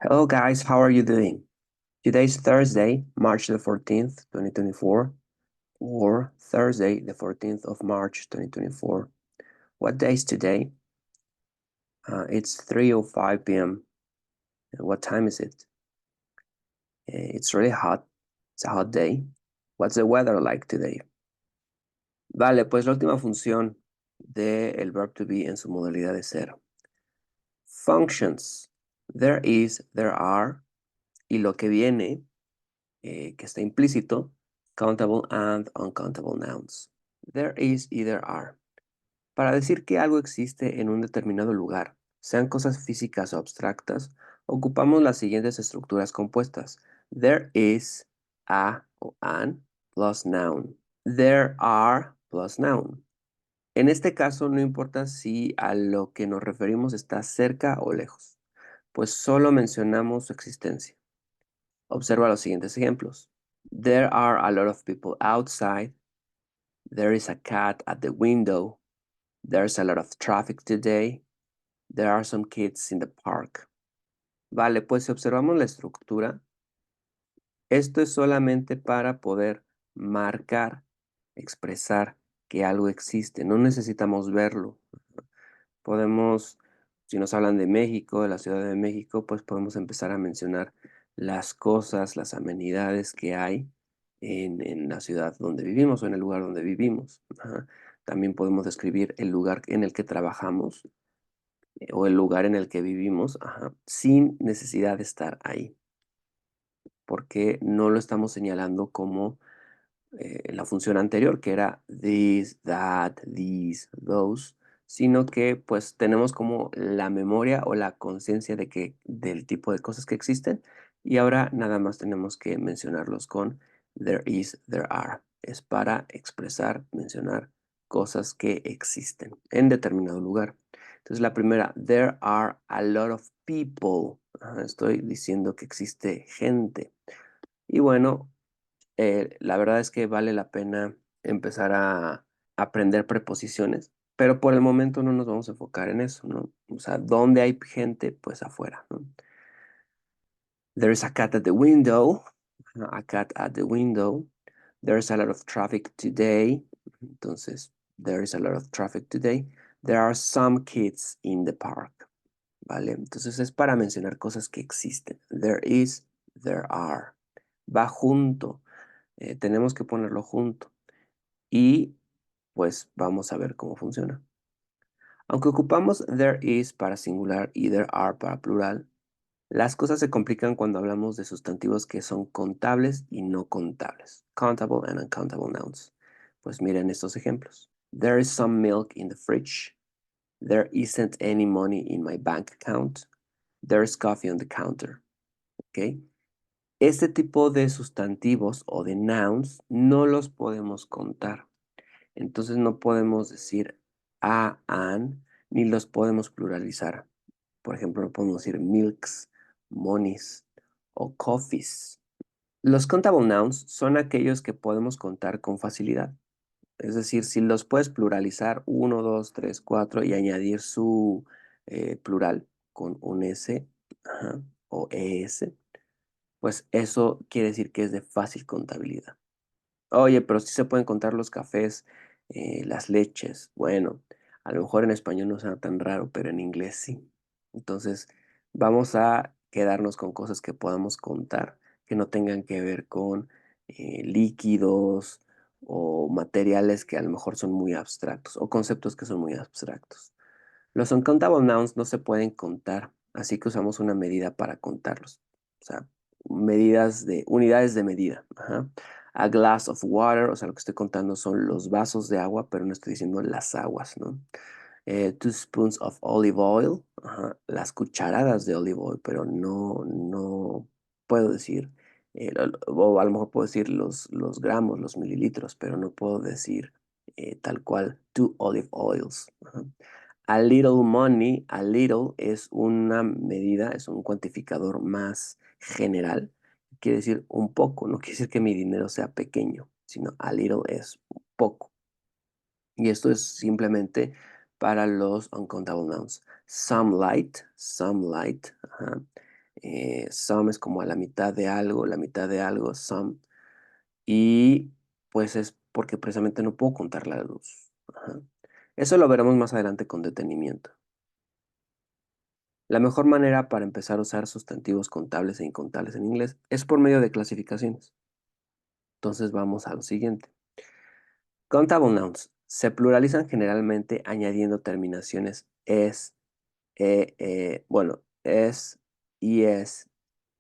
Hello guys, how are you doing? Today is Thursday, March the 14th, 2024, or Thursday, the 14th of March, 2024. What day is today? It's 3:05 p.m. What time is it? It's really hot. It's a hot day. What's the weather like today? Vale, pues la última función del verb to be en su modalidad de ser. Functions. There is, there are, y lo que viene que está implícito, countable and uncountable nouns. There is y there are. Para decir que algo existe en un determinado lugar, sean cosas físicas o abstractas, ocupamos las siguientes estructuras compuestas. There is, a o an, plus noun. There are, plus noun. En este caso no importa si a lo que nos referimos está cerca o lejos, pues solo mencionamos su existencia. Observa los siguientes ejemplos. There are a lot of people outside. There is a cat at the window. There's a lot of traffic today. There are some kids in the park. Vale, pues si observamos la estructura, esto es solamente para poder marcar, expresar que algo existe. No necesitamos verlo. Podemos, si nos hablan de México, de la Ciudad de México, pues podemos empezar a mencionar las cosas, las amenidades que hay en la ciudad donde vivimos o en el lugar donde vivimos. Ajá. También podemos describir el lugar en el que trabajamos o el lugar en el que vivimos, ajá, sin necesidad de estar ahí, porque no lo estamos señalando como la función anterior, que era this, that, these, those, sino que pues tenemos como la memoria o la conciencia de que del tipo de cosas que existen y ahora nada más tenemos que mencionarlos con there is, there are. Es para expresar, mencionar cosas que existen en determinado lugar. Entonces la primera, there are a lot of people. Ajá, estoy diciendo que existe gente. Y bueno, la verdad es que vale la pena empezar a aprender preposiciones, pero por el momento no nos vamos a enfocar en eso, ¿no? O sea, ¿dónde hay gente? Pues afuera, ¿no? There is a cat at the window. A cat at the window. There's a lot of traffic today. Entonces, there is a lot of traffic today. There are some kids in the park. ¿Vale? Entonces es para mencionar cosas que existen. There is, there are. Va junto. Tenemos que ponerlo junto y pues vamos a ver cómo funciona. Aunque ocupamos there is para singular y there are para plural, las cosas se complican cuando hablamos de sustantivos que son contables y no contables. Countable and uncountable nouns. Pues miren estos ejemplos. There is some milk in the fridge. There isn't any money in my bank account. There's coffee on the counter. ¿Ok? Este tipo de sustantivos o de nouns no los podemos contar. Entonces no podemos decir a, an, ni los podemos pluralizar. Por ejemplo, no podemos decir milks, monies o coffees. Los countable nouns son aquellos que podemos contar con facilidad. Es decir, si los puedes pluralizar 1, 2, 3, 4 y añadir su plural con un S, ajá, o ES, pues eso quiere decir que es de fácil contabilidad. Oye, pero sí se pueden contar los cafés, las leches. Bueno, a lo mejor en español no suena tan raro, pero en inglés sí. Entonces, vamos a quedarnos con cosas que podamos contar, que no tengan que ver con líquidos o materiales que a lo mejor son muy abstractos o conceptos que son muy abstractos. Los uncountable nouns no se pueden contar, así que usamos una medida para contarlos. O sea, medidas de unidades de medida. Ajá. A glass of water, o sea, lo que estoy contando son los vasos de agua, pero no estoy diciendo las aguas, ¿no? 2 spoons of olive oil, ajá, las cucharadas de olive oil, pero no puedo decir, o a lo mejor puedo decir los gramos, los mililitros, pero no puedo decir tal cual, 2 olive oils. Ajá. A little money, a little es una medida, es un cuantificador más general. Quiere decir un poco, no quiere decir que mi dinero sea pequeño, sino a little es un poco. Y esto es simplemente para los uncountable nouns. Some light, ajá, Some es como a la mitad de algo, some. Y pues es porque precisamente no puedo contar la luz. Ajá. Eso lo veremos más adelante con detenimiento. La mejor manera para empezar a usar sustantivos contables e incontables en inglés es por medio de clasificaciones. Entonces vamos a lo siguiente. Countable nouns se pluralizan generalmente añadiendo terminaciones es, bueno, es, es,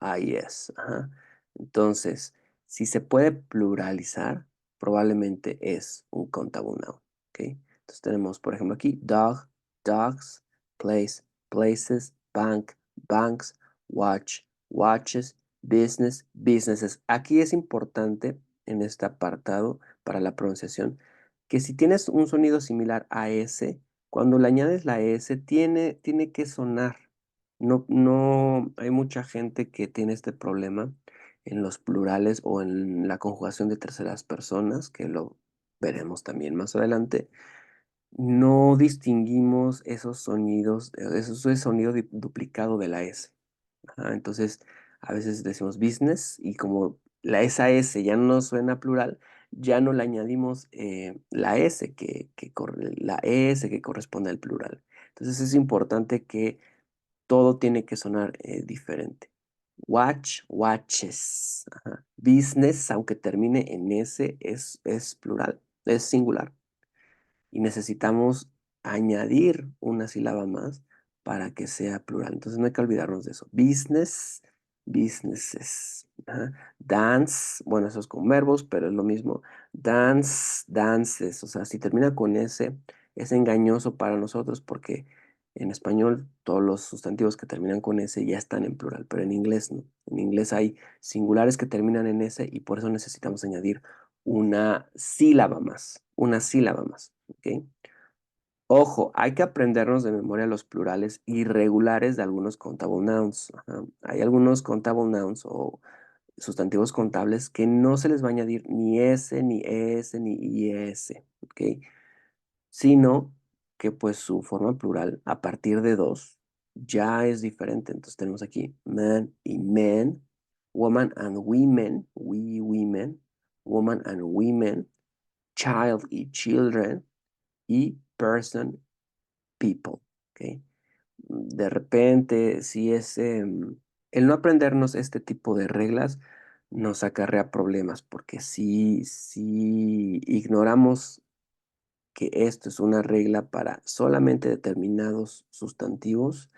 es. Ajá. Entonces, si se puede pluralizar, probablemente es un countable noun. ¿Ok? Entonces tenemos, por ejemplo, aquí dog, dogs, place, places, bank, banks, watch, watches, business, businesses. Aquí es importante en este apartado para la pronunciación que si tienes un sonido similar a S, cuando le añades la S, tiene que sonar. No, hay mucha gente que tiene este problema en los plurales o en la conjugación de terceras personas, que lo veremos también más adelante. No distinguimos esos sonidos, ese sonido duplicado de la S. Ajá, entonces, a veces decimos business y como esa S ya no suena plural, ya no le añadimos la S la ES que corresponde al plural. Entonces es importante que todo tiene que sonar diferente. Watch, watches. Ajá. Business, aunque termine en S, es plural, es singular y necesitamos añadir una sílaba más para que sea plural. Entonces no hay que olvidarnos de eso. Business, businesses. Ajá. Dance, bueno, eso es con verbos, pero es lo mismo. Dance, dances. O sea, si termina con S, es engañoso para nosotros porque en español todos los sustantivos que terminan con S ya están en plural, pero en inglés no. En inglés hay singulares que terminan en S y por eso necesitamos añadir una sílaba más, ¿ok? Ojo, hay que aprendernos de memoria los plurales irregulares de algunos countable nouns. Ajá. Hay algunos countable nouns o sustantivos contables que no se les va a añadir ni S, ni ES, ni IS, ¿ok? Sino que pues su forma plural a partir de dos ya es diferente. Entonces tenemos aquí man y men, woman and women, we women, woman and women, child y children, y person, people. ¿Ok? De repente, si es el no aprendernos este tipo de reglas nos acarrea problemas, porque si ignoramos que esto es una regla para solamente determinados sustantivos,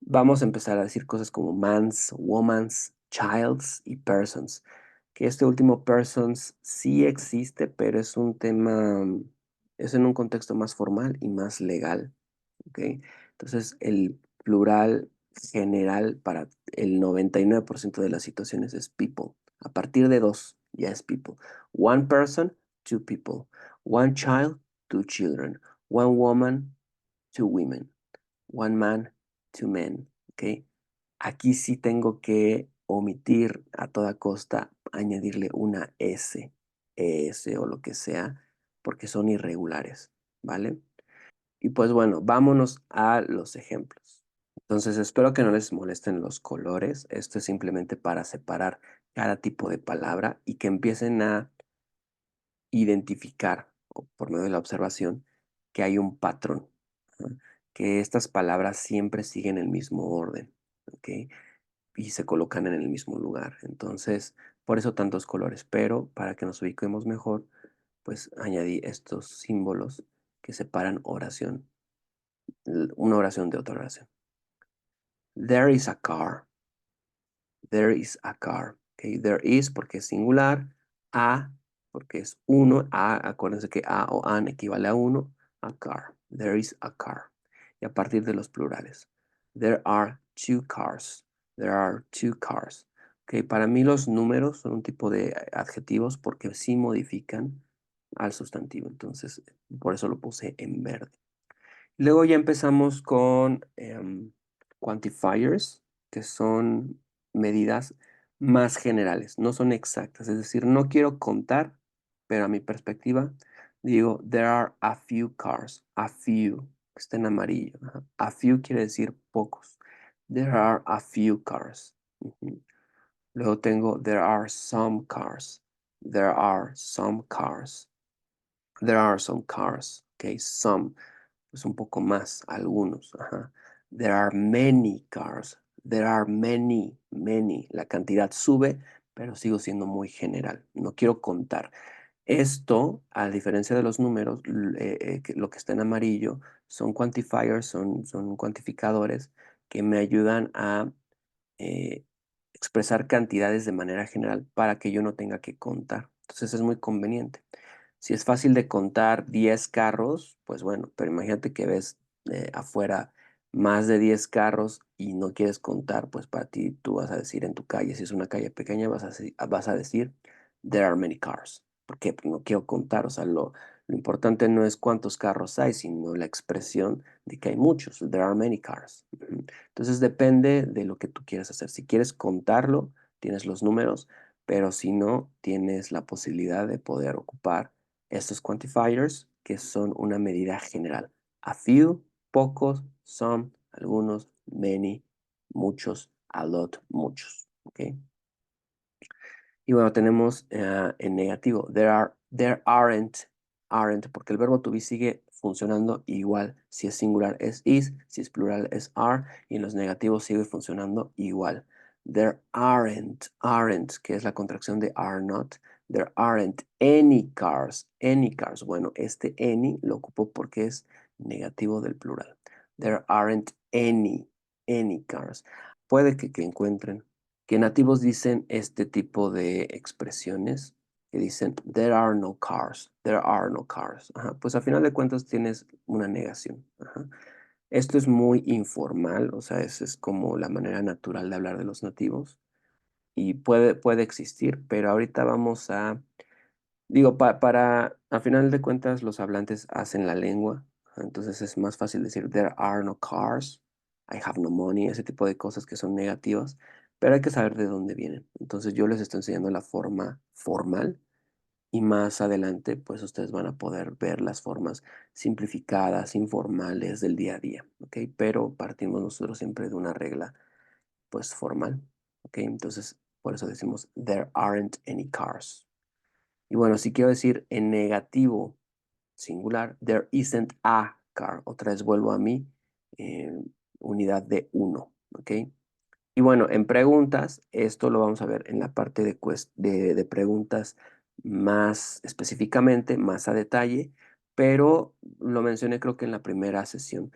vamos a empezar a decir cosas como mans, womans, childs y persons. Que este último persons sí existe, pero es un tema, es en un contexto más formal y más legal. ¿Ok? Entonces, el plural general para el 99% de las situaciones es people. A partir de dos, ya es people. One person, two people. One child, two children. One woman, two women. One man, two men. ¿Ok? Aquí sí tengo que omitir a toda costa, añadirle una S, ES o lo que sea, porque son irregulares, ¿vale? Y pues bueno, vámonos a los ejemplos. Entonces, espero que no les molesten los colores. Esto es simplemente para separar cada tipo de palabra y que empiecen a identificar, o por medio de la observación, que hay un patrón, ¿no? Que estas palabras siempre siguen el mismo orden, ¿ok? Y se colocan en el mismo lugar. Entonces, por eso tantos colores, pero para que nos ubiquemos mejor, pues añadí estos símbolos que separan una oración de otra oración. There is a car. There is a car. Okay, there is porque es singular. A porque es uno. A, acuérdense que a o an equivale a uno. A car. There is a car. Y a partir de los plurales. There are two cars. There are two cars. Okay, para mí los números son un tipo de adjetivos porque sí modifican al sustantivo. Entonces, por eso lo puse en verde. Luego ya empezamos con quantifiers, que son medidas más generales, no son exactas. Es decir, no quiero contar, pero a mi perspectiva digo, there are a few cars, a few, que está en amarillo. Ajá. A few quiere decir pocos. There are a few cars. Ujú. Luego tengo there are some cars. There are some cars. There are some cars. Okay, some. Pues un poco más, algunos. Ajá. There are many cars. There are many, many. La cantidad sube, pero sigo siendo muy general. No quiero contar. Esto, a diferencia de los números, lo que está en amarillo son quantifiers, son cuantificadores que me ayudan a eh, expresar cantidades de manera general para que yo no tenga que contar. Entonces es muy conveniente. Si es fácil de contar 10 carros, pues bueno, pero imagínate que ves afuera más de 10 carros y no quieres contar, pues para ti tú vas a decir en tu calle, si es una calle pequeña, vas a decir, there are many cars. Porque no quiero contar, o sea, lo importante no es cuántos carros hay, sino la expresión de que hay muchos, there are many cars. Ujú. Entonces depende de lo que tú quieras hacer. Si quieres contarlo, tienes los números, pero si no, tienes la posibilidad de poder ocupar estos quantifiers que son una medida general. A few, pocos, some, algunos, many, muchos, a lot, muchos. ¿Ok? Y bueno, tenemos en negativo, aren't, porque el verbo to be sigue funcionando igual. Si es singular es is, si es plural es are, y en los negativos sigue funcionando igual. There aren't, que es la contracción de are not. There aren't any cars, any cars. Bueno, este any lo ocupo porque es negativo del plural. There aren't any cars. Puede que encuentren que nativos dicen este tipo de expresiones que dicen there are no cars, there are no cars. Ajá, pues a final de cuentas tienes una negación. Ajá. Esto es muy informal, o sea, es como la manera natural de hablar de los nativos y puede existir, pero ahorita vamos a digo, a final de cuentas, los hablantes hacen la lengua, entonces es más fácil decir there are no cars, I have no money, ese tipo de cosas que son negativas, pero hay que saber de dónde vienen. Entonces yo les estoy enseñando la forma formal y más adelante, pues ustedes van a poder ver las formas simplificadas, informales del día a día, ¿ok? Pero partimos nosotros siempre de una regla, pues formal, ¿ok? Entonces, por eso decimos there aren't any cars. Y bueno, si quiero decir en negativo singular, there isn't a car. Otra vez vuelvo a mi eh, unidad de uno, ¿ok? Y bueno, en preguntas, esto lo vamos a ver en la parte de preguntas más específicamente, más a detalle, pero lo mencioné creo que en la primera sesión.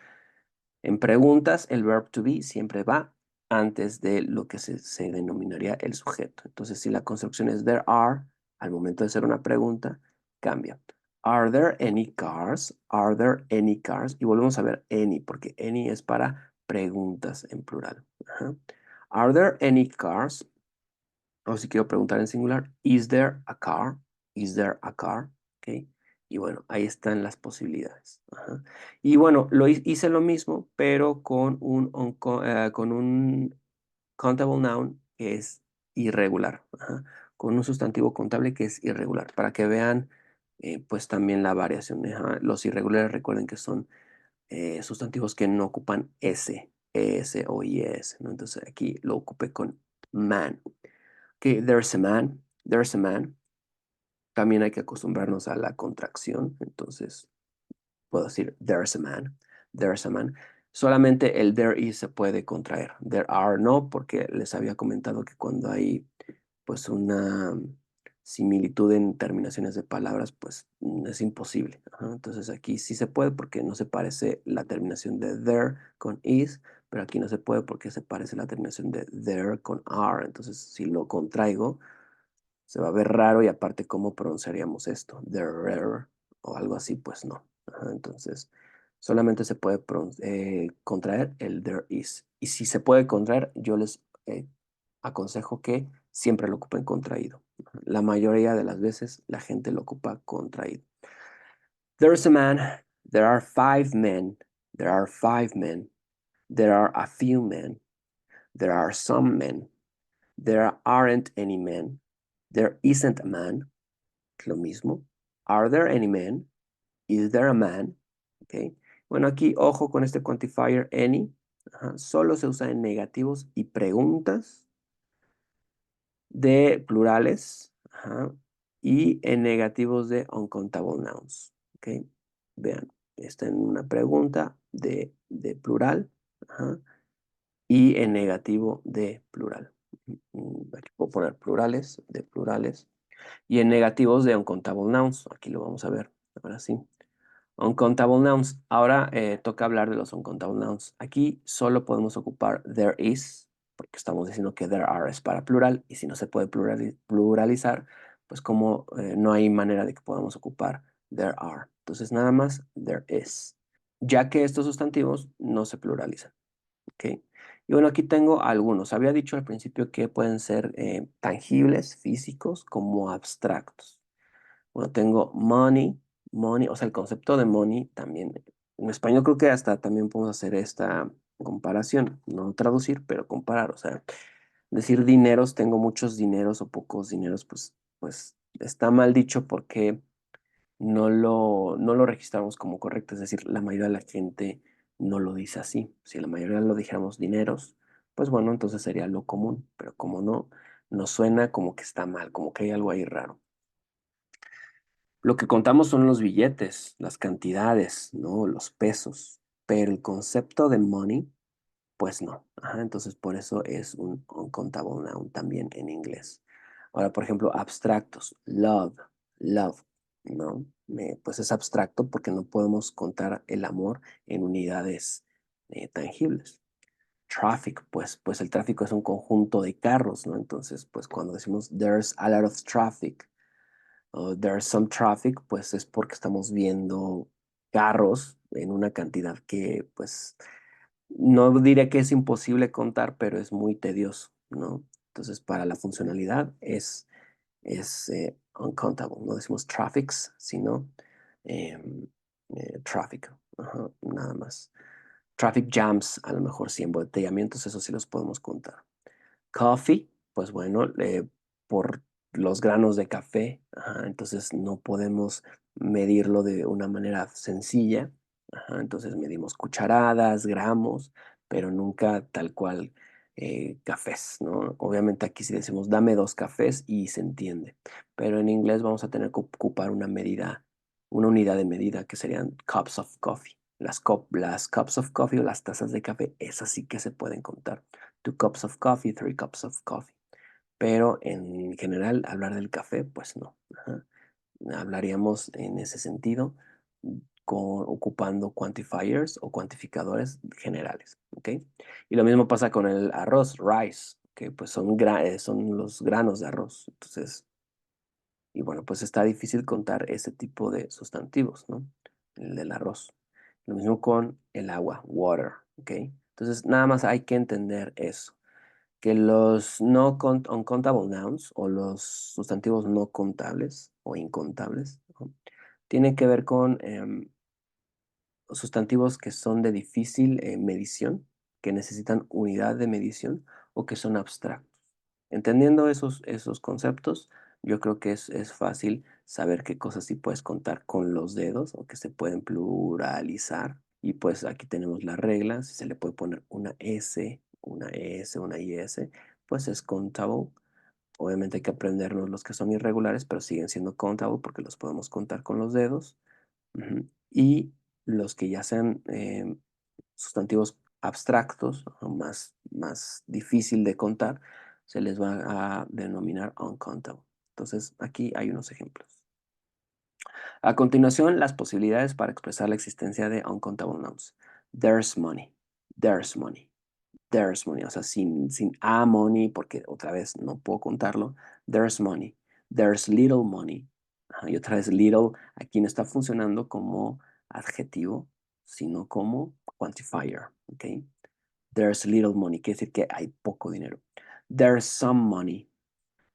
En preguntas, el verb to be siempre va antes de lo que se denominaría el sujeto. Entonces, si la construcción es there are, al momento de hacer una pregunta, cambia. Are there any cars? Are there any cars? Y volvemos a ver any, porque any es para preguntas en plural. Ajá. Are there any cars? O si quiero preguntar en singular, is there a car? Is there a car? ¿Ok? Y bueno, ahí están las posibilidades. Ajá. Y bueno, hice lo mismo, pero con un countable noun que es irregular. Ajá. Con un sustantivo contable que es irregular, para que vean pues también la variación. Ajá. Los irregulares recuerden que son sustantivos que no ocupan s, es o is, ¿no? Entonces aquí lo ocupé con man. Okay, there's a man, there's a man. También hay que acostumbrarnos a la contracción. Entonces, puedo decir there's a man, there's a man. Solamente el there is se puede contraer. There are no, porque les había comentado que cuando hay pues una similitud en terminaciones de palabras, pues es imposible. Ajá. Entonces aquí sí se puede porque no se parece la terminación de there con is, pero aquí no se puede porque se parece la terminación de there con are. Entonces, si lo contraigo, se va a ver raro y aparte, ¿cómo pronunciaríamos esto? There o algo así, pues no. Ajá, entonces, solamente se puede contraer el there is. Y si se puede contraer, yo les aconsejo que siempre lo ocupen contraído. La mayoría de las veces la gente lo ocupa contraído. There's a man, there are five men, there are five men, there are a few men, there are some men, there aren't any men, there isn't a man, lo mismo. Are there any men? Is there a man? Okay. Bueno, aquí ojo con este quantifier any, Ajá, solo se usa en negativos y preguntas de plurales, ajá, y en negativos de uncountable nouns. ¿Ok? Vean, está en una pregunta de plural, ajá, y en negativo de plural. Aquí puedo poner plurales, de plurales, y en negativos de uncountable nouns. Aquí lo vamos a ver, ahora sí. Uncountable nouns. Ahora toca hablar de los uncountable nouns. Aquí solo podemos ocupar there is, porque estamos diciendo que there are es para plural, y si no se puede pluralizar, pues como no hay manera de que podamos ocupar there are. Entonces nada más there is, ya que estos sustantivos no se pluralizan. ¿Ok? Y bueno, aquí tengo algunos. Había dicho al principio que pueden ser tangibles, físicos, como abstractos. Bueno, tengo money, money, o sea, el concepto de money también. En español creo que hasta también podemos hacer esta comparación, no traducir, pero comparar. O sea, decir dineros, tengo muchos dineros o pocos dineros, pues está mal dicho porque no lo registramos como correcto. Es decir, la mayoría de la gente no lo dice así. Si la mayoría lo dijéramos dineros, pues bueno, entonces sería lo común. Pero como no, nos suena como que está mal, como que hay algo ahí raro. Lo que contamos son los billetes, las cantidades, ¿no? Los pesos. Pero el concepto de money, pues no. Ajá, entonces por eso es un uncountable noun también en inglés. Ahora, por ejemplo, abstractos. Love, love, ¿no? Pues es abstracto porque no podemos contar el amor en unidades tangibles. Traffic, pues el tráfico es un conjunto de carros, ¿no? Entonces, pues cuando decimos there's a lot of traffic, there's some traffic, pues es porque estamos viendo carros en una cantidad que, pues, no diré que es imposible contar, pero es muy tedioso, ¿no? Entonces, para la funcionalidad es uncountable. No decimos traffics, sino em, traffic, ajá, nada más. Traffic jams, a lo mejor sí, embotellamientos, eso sí los podemos contar. Coffee, pues bueno, por los granos de café, ajá, entonces no podemos medirlo de una manera sencilla, ajá, entonces medimos cucharadas, gramos, pero nunca tal cual cafés, ¿no? Obviamente aquí si decimos dame 2 cafés y se entiende, pero en inglés vamos a tener que ocupar una medida, una unidad de medida que serían cups of coffee. Las cups of coffee o las tazas de café, esas sí que se pueden contar. 2 cups of coffee, 3 cups of coffee. Pero en general, hablar del café, pues no. Ajá. Hablaríamos en ese sentido ocupando quantifiers o cuantificadores generales. ¿Ok? Y lo mismo pasa con el arroz, rice, que pues son los granos de arroz. Entonces, y bueno, pues está difícil contar ese tipo de sustantivos, ¿no? El del arroz. Lo mismo con el agua, water. ¿Ok? Entonces, nada más hay que entender eso, que los no uncountable nouns o los sustantivos no contables o incontables, ¿no? Tienen que ver con sustantivos que son de difícil medición, que necesitan unidad de medición o que son abstractos. Entendiendo esos conceptos, yo creo que es fácil saber qué cosas sí puedes contar con los dedos o que se pueden pluralizar. Y pues aquí tenemos la regla, si se le puede poner una S, una IS, pues es countable. Obviamente hay que aprendernos los que son irregulares, pero siguen siendo countable porque los podemos contar con los dedos. Ujú. Y los que ya sean sustantivos abstractos, o más difícil de contar, se les va a denominar uncountable. Entonces, aquí hay unos ejemplos. A continuación, las posibilidades para expresar la existencia de uncountable nouns. There's money, there's money, there's money, o sea, sin a money, porque otra vez no puedo contarlo. There's money, there's little money. Ajá, y otra vez little aquí no está funcionando como adjetivo, sino como quantifier. ¿Ok? There's little money, quiere decir que hay poco dinero. There's some money.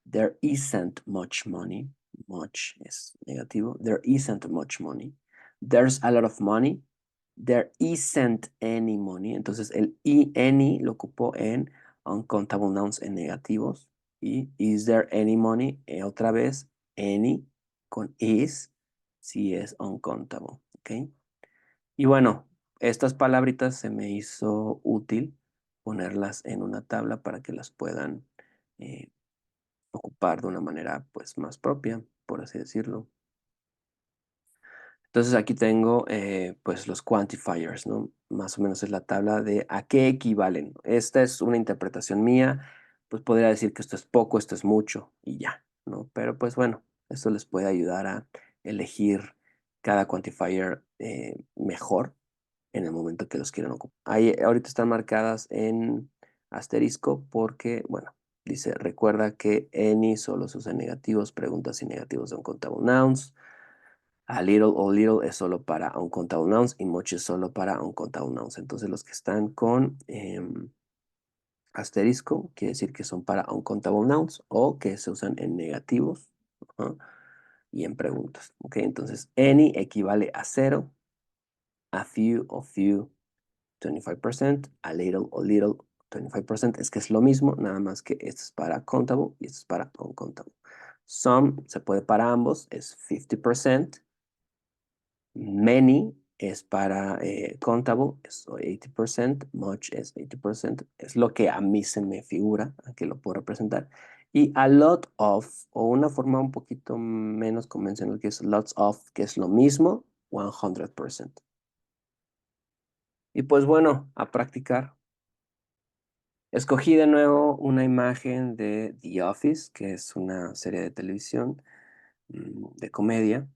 There isn't much money. Much es negativo. There isn't much money. There's a lot of money. There isn't any money. Entonces el any lo ocupo en uncountable nouns en negativos. Y is there any money? Otra vez any con is si es uncountable. ¿Ok? Y bueno, estas palabritas se me hizo útil ponerlas en una tabla para que las puedan eh, ocupar de una manera pues más propia, por así decirlo. Entonces aquí tengo pues los quantifiers, ¿no? Más o menos es la tabla de a qué equivalen. Esta es una interpretación mía, pues podría decir que esto es poco, esto es mucho y ya, ¿no? Pero pues bueno, esto les puede ayudar a elegir cada quantifier mejor en el momento que los quieran ocupar. Ahí ahorita están marcadas en asterisco porque, bueno, dice, recuerda que any solo se usa en negativos, preguntas y negativos de uncountable nouns. A little o little es solo para uncountable nouns y much es solo para uncountable nouns. Entonces los que están con asterisco quiere decir que son para uncountable nouns o que se usan en negativos, ajá, y en preguntas. ¿Ok? Entonces any equivale a cero, a few o few 25%, a little o little 25%. Es que es lo mismo, nada más que esto es para countable y esto es para uncountable. Some se puede para ambos, es 50%. Many es para countable, es 80%, much es 80%, es lo que a mí se me figura, aquí lo puedo representar. Y a lot of, o una forma un poquito menos convencional que es lots of, que es lo mismo, 100%. Y pues bueno, a practicar. Escogí de nuevo una imagen de The Office, que es una serie de televisión de comedia,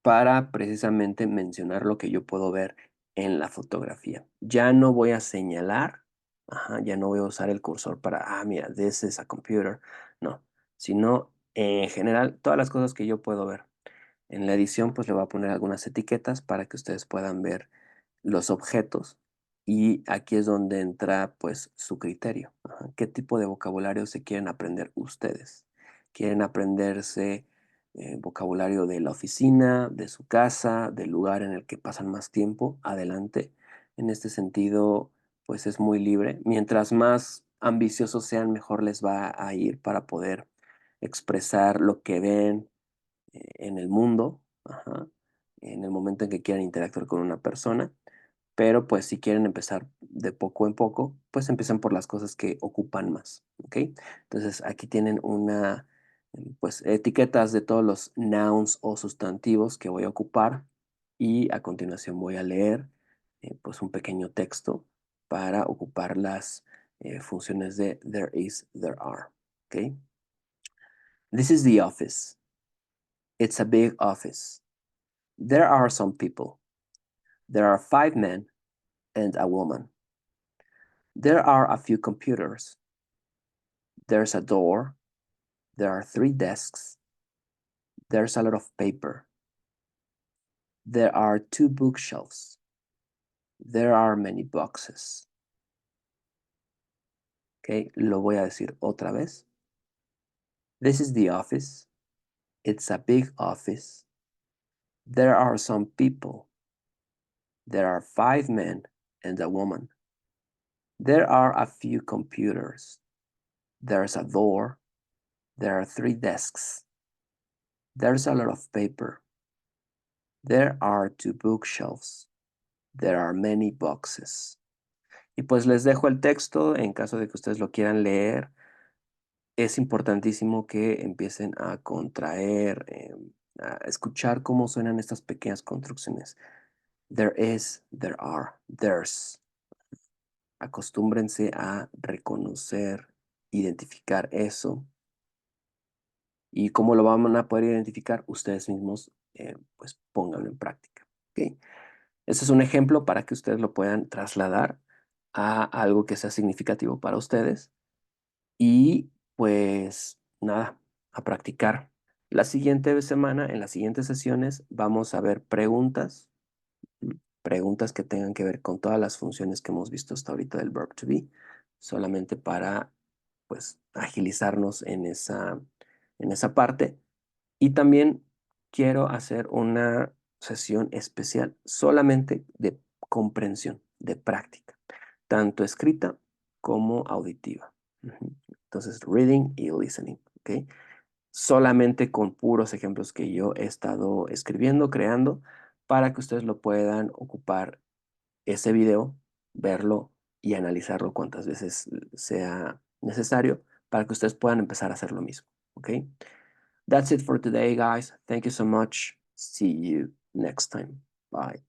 para precisamente mencionar lo que yo puedo ver en la fotografía. Ya no voy a señalar, ajá, ya no voy a usar el cursor para, mira, this is a computer, no, sino en general todas las cosas que yo puedo ver. En la edición pues le voy a poner algunas etiquetas para que ustedes puedan ver los objetos y aquí es donde entra pues su criterio. Ajá. ¿Qué tipo de vocabulario se quieren aprender ustedes? ¿Quieren aprenderse vocabulario de la oficina, de su casa, del lugar en el que pasan más tiempo? Adelante. En este sentido pues es muy libre. Mientras más ambiciosos sean, mejor les va a ir para poder expresar lo que ven en el mundo, ajá, en el momento en que quieran interactuar con una persona, pero pues si quieren empezar de poco en poco, pues empiezan por las cosas que ocupan más, ¿ok? Entonces aquí tienen una, pues etiquetas de todos los nouns o sustantivos que voy a ocupar y a continuación voy a leer pues un pequeño texto para ocupar las funciones de there is, there are, ¿ok? This is the office. It's a big office. There are some people. There are 5 men and a woman. There are a few computers. There's a door. There are 3 desks. There's a lot of paper. There are 2 bookshelves. There are many boxes. Ok, lo voy a decir otra vez. This is the office. It's a big office. There are some people. There are 5 men and a woman. There are a few computers. There's a door. There are 3 desks. There's a lot of paper. There are 2 bookshelves. There are many boxes. Y pues les dejo el texto en caso de que ustedes lo quieran leer. Es importantísimo que empiecen a contraer, a escuchar cómo suenan estas pequeñas construcciones. There is, there are, there's. Acostúmbrense a reconocer, identificar eso. ¿Y cómo lo van a poder identificar? Ustedes mismos, pues pónganlo en práctica. ¿Ok? Ese es un ejemplo para que ustedes lo puedan trasladar a algo que sea significativo para ustedes. Y pues nada, a practicar. La siguiente semana, en las siguientes sesiones, vamos a ver preguntas, preguntas que tengan que ver con todas las funciones que hemos visto hasta ahorita del verb to be, solamente para pues agilizarnos en esa parte. Y también quiero hacer una sesión especial solamente de comprensión, de práctica, tanto escrita como auditiva. Ujú. Entonces, reading y listening, ¿ok? Solamente con puros ejemplos que yo he estado escribiendo, creando, para que ustedes lo puedan ocupar ese video, verlo y analizarlo cuantas veces sea necesario para que ustedes puedan empezar a hacer lo mismo. ¿Ok? That's it for today, guys. Thank you so much. See you next time. Bye.